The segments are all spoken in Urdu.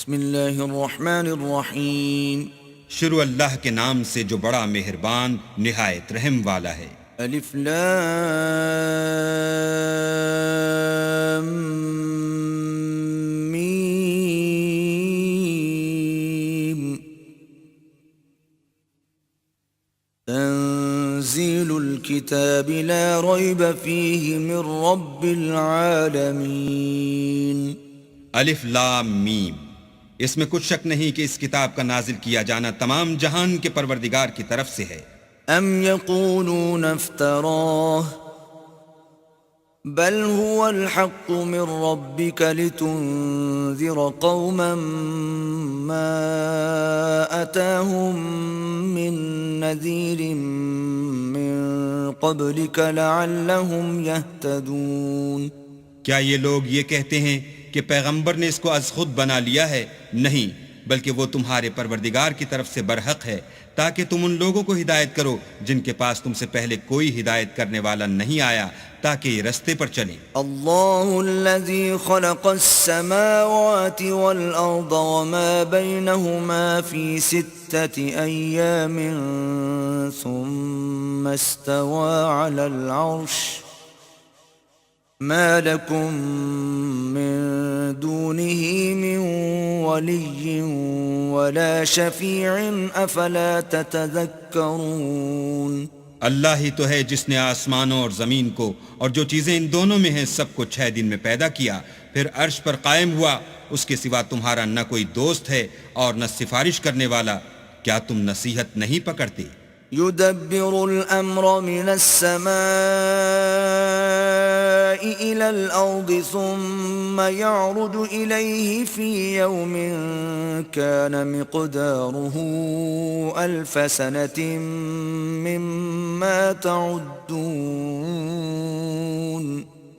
بسم اللہ الرحمن الرحیم. شروع اللہ کے نام سے جو بڑا مہربان نہایت رحم والا ہے. الف لام میم. تنزیل الكتاب لا ریب فیہ من رب العالمین. الف لام میم. اس میں کچھ شک نہیں کہ اس کتاب کا نازل کیا جانا تمام جہان کے پروردگار کی طرف سے ہے. ام یقولون افتراہ بل هو الحق من ربك لتنذر قوما ما أتاهم من نذير من قبلك لعلهم يهتدون. کیا یہ لوگ یہ کہتے ہیں کہ پیغمبر نے اس کو از خود بنا لیا ہے؟ نہیں، بلکہ وہ تمہارے پروردگار کی طرف سے برحق ہے تاکہ تم ان لوگوں کو ہدایت کرو جن کے پاس تم سے پہلے کوئی ہدایت کرنے والا نہیں آیا تاکہ یہ رستے پر چلیں. اللہ الذي خلق السماوات والأرض وما بينهما في 6 أيام ثم استوى على العرش ما لكم من دونه من ولي ولا شفيع أفلا تتذكرون. اللہ ہی تو ہے جس نے آسمانوں اور زمین کو اور جو چیزیں ان دونوں میں ہیں سب کو 6 دن میں پیدا کیا، پھر عرش پر قائم ہوا. اس کے سوا تمہارا نہ کوئی دوست ہے اور نہ سفارش کرنے والا. کیا تم نصیحت نہیں پکڑتے؟ يدبر الأمر من السماء إلى الأرض ثم يعرج إليه في يوم كان مقداره 1000 سنة مما تعدون.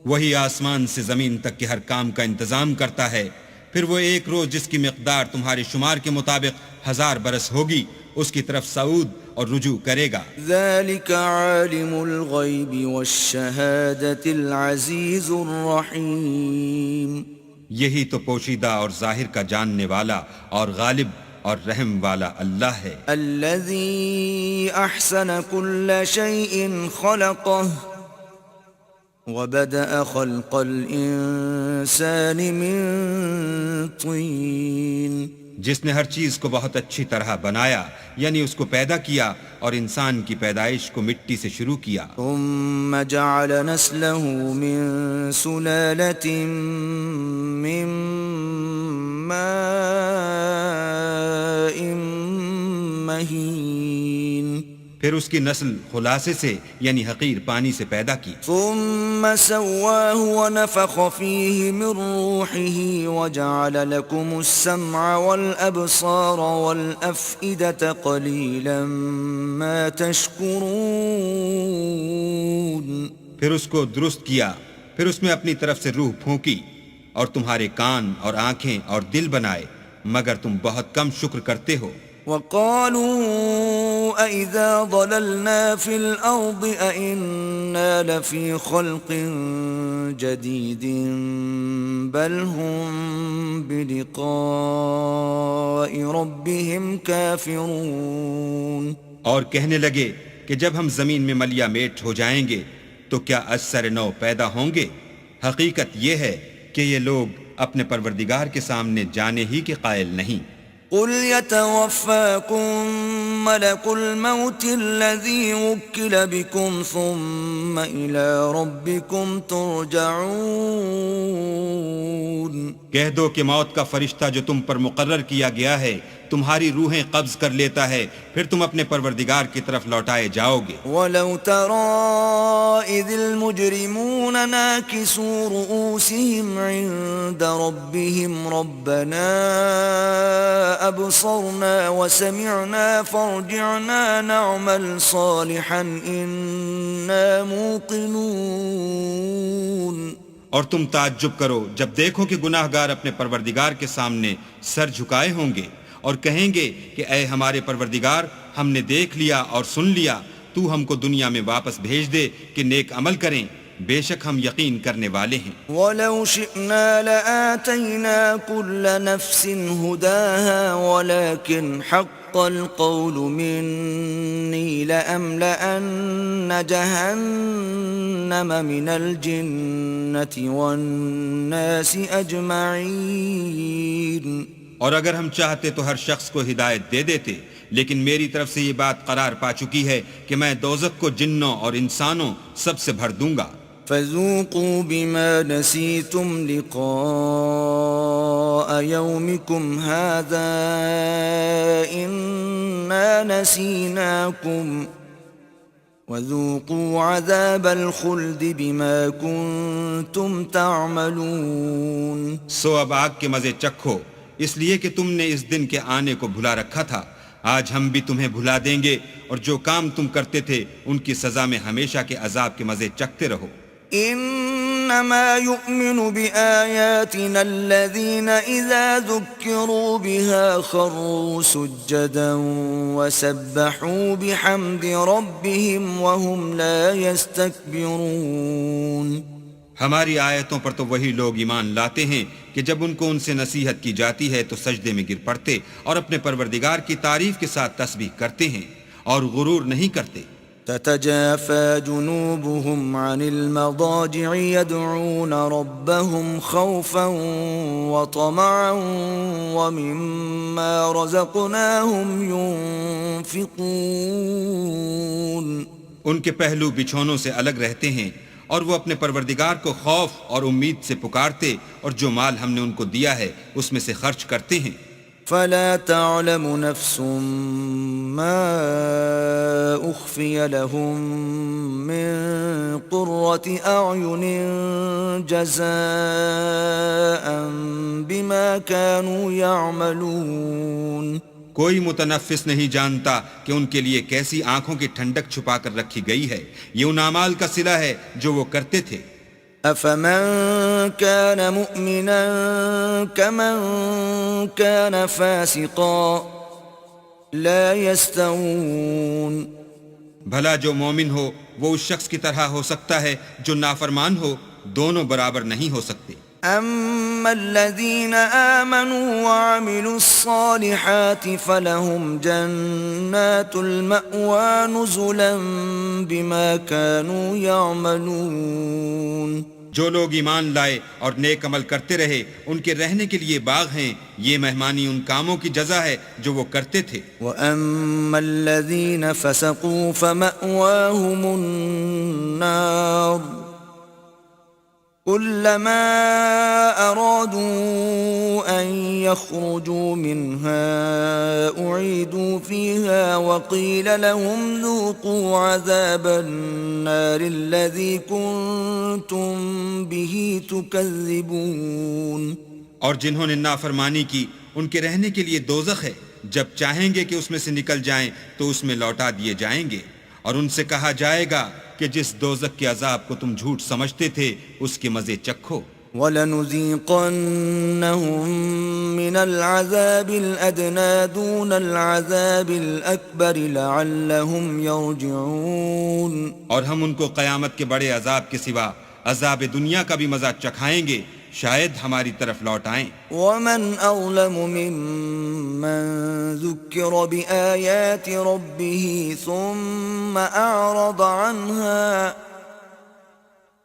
وہی آسمان سے زمین تک کے ہر کام کا انتظام کرتا ہے، پھر وہ ایک روز جس کی مقدار تمہارے شمار کے مطابق 1000 برس ہوگی اس کی طرف صعود اور رجوع کرے گا. ذلك عالم الغیب والشہادة العزیز الرحیم. یہی تو پوشیدہ اور ظاہر کا جاننے والا اور غالب اور رحم والا اللہ ہے. الذي احسن كل شيء خلقه وبدأ خلق الانسان من طین. جس نے ہر چیز کو بہت اچھی طرح بنایا، یعنی اس کو پیدا کیا اور انسان کی پیدائش کو مٹی سے شروع کیا. ثم جعل نسله من سلالة من ماء مهين. پھر اس کی نسل خلاصے سے یعنی حقیر پانی سے پیدا کی. ثم سواه ونفخ فيه من روحه وجعل لكم السمع والأبصار والأفئدة قليلا ما تشكرون. پھر اس کو درست کیا، پھر اس میں اپنی طرف سے روح پھونکی اور تمہارے کان اور آنکھیں اور دل بنائے، مگر تم بہت کم شکر کرتے ہو. وقالوا أَإِذَا ضَلَلْنَا فِي الْأَرْضِ أَإِنَّا لَفِي خَلْقٍ جَدِيدٍ بَلْ هُمْ بِلِقَاءِ رَبِّهِمْ كَافِرُونَ. اور کہنے لگے کہ جب ہم زمین میں ملیا میٹ ہو جائیں گے تو کیا از سر نو پیدا ہوں گے؟ حقیقت یہ ہے کہ یہ لوگ اپنے پروردگار کے سامنے جانے ہی کے قائل نہیں. قل يتوفاكم ملك الموت الذي وكل بكم ثم إلى ربكم ترجعون. کہہ دو کہ موت کا فرشتہ جو تم پر مقرر کیا گیا ہے تمہاری روحیں قبض کر لیتا ہے، پھر تم اپنے پروردگار کی طرف لوٹائے جاؤ گے. وَلَوْ تَرَى إِذِ الْمُجْرِمُونَ نَاكِسُو رُؤُوسِهِمْ عِندَ رَبِّهِمْ رَبَّنَا أَبْصَرْنَا وَسَمِعْنَا فَارْجِعْنَا نَعْمَلْ صَالِحًا إِنَّا مُوقِنُونَ. اور تم تعجب کرو جب دیکھو کہ گناہ گار اپنے پروردگار کے سامنے سر جھکائے ہوں گے اور کہیں گے کہ اے ہمارے پروردگار، ہم نے دیکھ لیا اور سن لیا، تو ہم کو دنیا میں واپس بھیج دے کہ نیک عمل کریں، بے شک ہم یقین کرنے والے ہیں۔ وَلَوْ شِئْنَا لَآتَيْنَا كُلَّ نَفْسٍ هُدَاهَا وَلَكِنْ حَقَّ الْقَوْلُ مِنِّي لَأَمْلَأَنَّ جَهَنَّمَ مِنَ الْجِنَّةِ وَالنَّاسِ أَجْمَعِينَ۔ اور اگر ہم چاہتے تو ہر شخص کو ہدایت دے دیتے، لیکن میری طرف سے یہ بات قرار پا چکی ہے کہ میں دوزخ کو جنوں اور انسانوں سب سے بھر دوں گا۔ فَذُوقُوا بِمَا نَسِيتُمْ لِقَاءَ يَوْمِكُمْ هَذَا إِنَّا نَسِينَاكُمْ وَذُوقُوا عَذَابَ الْخُلْدِ بِمَا كُنتُمْ تَعْمَلُونَ۔ سو اب آگ کے مزے چکھو، اس لیے کہ تم نے اس دن کے آنے کو بھلا رکھا تھا۔ آج ہم بھی تمہیں بھلا دیں گے، اور جو کام تم کرتے تھے ان کی سزا میں ہمیشہ کے عذاب کے مزے چکھتے رہو۔ انما يؤمن بآياتنا الذين اذا ذكروا بها خروا سجدا وسبحوا بحمد ربهم وهم لا يستكبرون۔ ہماری آیتوں پر تو وہی لوگ ایمان لاتے ہیں کہ جب ان کو ان سے نصیحت کی جاتی ہے تو سجدے میں گر پڑتے اور اپنے پروردگار کی تعریف کے ساتھ تسبیح کرتے ہیں اور غرور نہیں کرتے۔ تتجافى جنوبهم عن المضاجع يدعون ربهم خوفا وطمعا ومما رزقناهم ينفقون۔ ان کے پہلو بچھونوں سے الگ رہتے ہیں اور وہ اپنے پروردگار کو خوف اور امید سے پکارتے اور جو مال ہم نے ان کو دیا ہے اس میں سے خرچ کرتے ہیں۔ فلا تعلم نفس ما اخفي لهم من قرة اعين جزاء بما كانوا يعملون۔ کوئی متنفس نہیں جانتا کہ ان کے لیے کیسی آنکھوں کی ٹھنڈک چھپا کر رکھی گئی ہے، یہ ان اعمال کا صلہ ہے جو وہ کرتے تھے۔ افمن كان مؤمنا كمن كان فاسقا لا يستوون۔ بھلا جو مومن ہو وہ اس شخص کی طرح ہو سکتا ہے جو نافرمان ہو، دونوں برابر نہیں ہو سکتے۔ اما الذين آمنوا وعملوا الصالحات فلهم جنات المأوى نزلا بما كانوا يعملون۔ جو لوگ ایمان لائے اور نیک عمل کرتے رہے ان کے رہنے کے لیے باغ ہیں، یہ مہمانی ان کاموں کی جزا ہے جو وہ کرتے تھے۔ وَأَمَّا الَّذِينَ فَسَقُوا فَمَأْوَاهُمُ النَّارُ كُلَّمَا أَرَادُوا أَن يَخْرُجُوا مِنْهَا أُعِيدُوا فِيهَا وَقِيلَ لَهُمْ ذُوقُوا عَذَابَ النَّارِ الَّذِي كُنتُم بِهِ تُكَذِّبُونَ۔ اور جنہوں نے نافرمانی کی ان کے رہنے کے لیے دوزخ ہے، جب چاہیں گے کہ اس میں سے نکل جائیں تو اس میں لوٹا دیے جائیں گے، اور ان سے کہا جائے گا کہ جس دوزخ کے عذاب کو تم جھوٹ سمجھتے تھے اس کے مزے چکھو۔ وَلَنُذِيقَنَّهُم مِّنَ الْعَذَابِ الْأَدْنَىٰ دُونَ الْعَذَابِ الْأَكْبَرِ لَعَلَّهُمْ يَرْجِعُونَ۔ اور ہم ان کو قیامت کے بڑے عذاب کے سوا عذاب دنیا کا بھی مزہ چکھائیں گے، شاید ہماری طرف لوٹ آئیں۔ وَمَنْ أَظْلَمُ مِمَّن ذُكِّرَ بِآيَاتِ رَبِّهِ ثُمَّ أَعْرَضَ عَنْهَا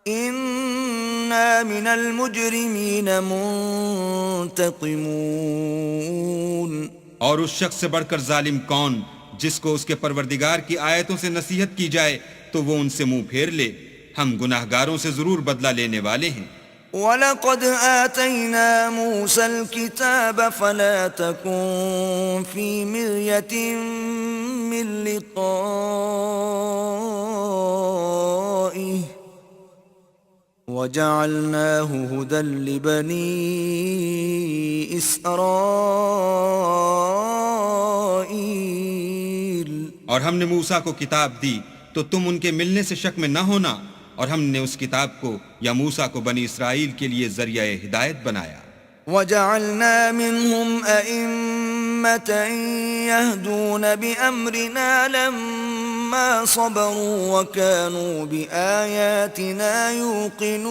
إِنَّا مِنَ الْمُجْرِمِينَ مُنْتَقِمُونَ۔ اور اس شخص سے بڑھ کر ظالم کون جس کو اس کے پروردگار کی آیتوں سے نصیحت کی جائے تو وہ ان سے منہ پھیر لے، ہم گناہگاروں سے ضرور بدلہ لینے والے ہیں۔ وَلَقَدْ آتَيْنَا مُوسَى الْكِتَابَ فَلَا تَكُنْ فِي مِرْيَةٍ مِّن لِقَائِهِ وَجَعَلْنَاهُ هُدًى لِبَنِي إِسْرَائِيلَ۔ اور ہم نے موسیٰ کو کتاب دی تو تم ان کے ملنے سے شک میں نہ ہونا، اور ہم نے اس کتاب کو یا موسیٰ کو بنی اسرائیل کے لیے ذریعہ ہدایت بنایا۔ وَجَعَلْنَا مِنْهُمْ أَئِمَّةً يَهْدُونَ بِأَمْرِنَا لَمَّا لما صبروا وكانوا بآياتنا يوقنون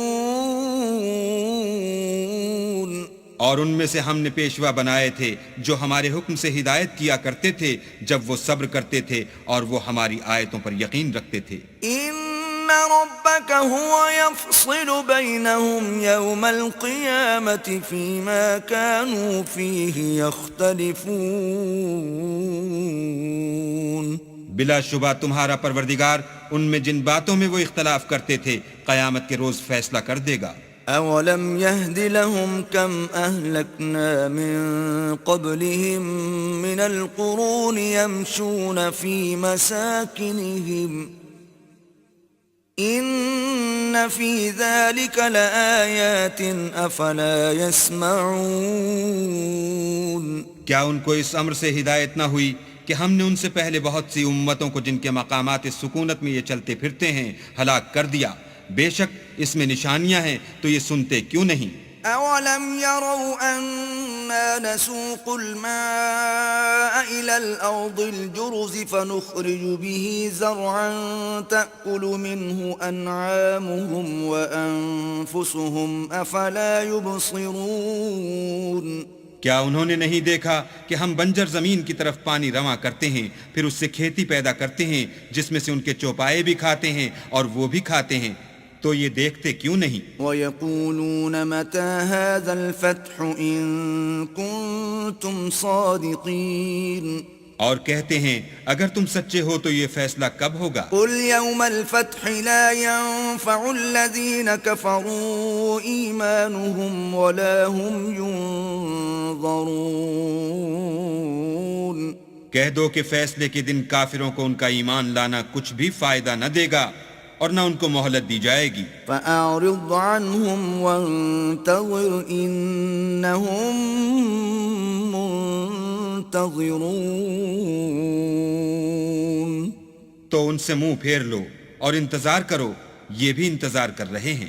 اور ان میں سے ہم نے پیشوا بنائے تھے جو ہمارے حکم سے ہدایت کیا کرتے تھے جب وہ صبر کرتے تھے اور وہ ہماری آیتوں پر یقین رکھتے تھے إن ربك هو يفصل بينهم يوم القيامة فيما كانوا فيه يختلفون بلا شبہ تمہارا پروردگار ان میں جن باتوں میں وہ اختلاف کرتے تھے قیامت کے روز فیصلہ کر دے گا أولم يهد لهم كم أهلكنا من قبلهم من القرون يمشون في مساكنهم إن في ذلك لآيات أفلا يسمعون کیا ان کو اس امر سے ہدایت نہ ہوئی کہ ہم نے ان سے پہلے بہت سی امتوں کو جن کے مقامات سکونت میں یہ چلتے پھرتے ہیں ہلاک کر دیا بے شک اس میں نشانیاں ہیں تو یہ سنتے کیوں نہیں أولم يروا أنا نسوق الماء إلى الأرض الجرز فنخرج به زرعا تأكل منه أنعامهم وأنفسهم أفلا يبصرون کیا انہوں نے نہیں دیکھا کہ ہم بنجر زمین کی طرف پانی رواں کرتے ہیں پھر اس سے کھیتی پیدا کرتے ہیں جس میں سے ان کے چوپائے بھی کھاتے ہیں اور وہ بھی کھاتے ہیں تو یہ دیکھتے کیوں نہیں وَيَقُولُونَ مَتَى هَذَا الْفَتْحُ إِن كُنتُمْ صَادِقِينَ اور کہتے ہیں اگر تم سچے ہو تو یہ فیصلہ کب ہوگا قُلْ يَوْمَ الْفَتْحِ لَا يَنفَعُ الَّذِينَ كَفَرُوا إِيمَانُهُمْ وَلَا هُمْ يُنظَرُونَ کہہ دو کہ فیصلے کے دن کافروں کو ان کا ایمان لانا کچھ بھی فائدہ نہ دے گا اور نہ ان کو مہلت دی جائے گی فَأَعْرِضْ عَنْهُمْ وَانتَظِرْ إِنَّهُمْ منتظرون تو ان سے منہ پھیر لو اور انتظار کرو یہ بھی انتظار کر رہے ہیں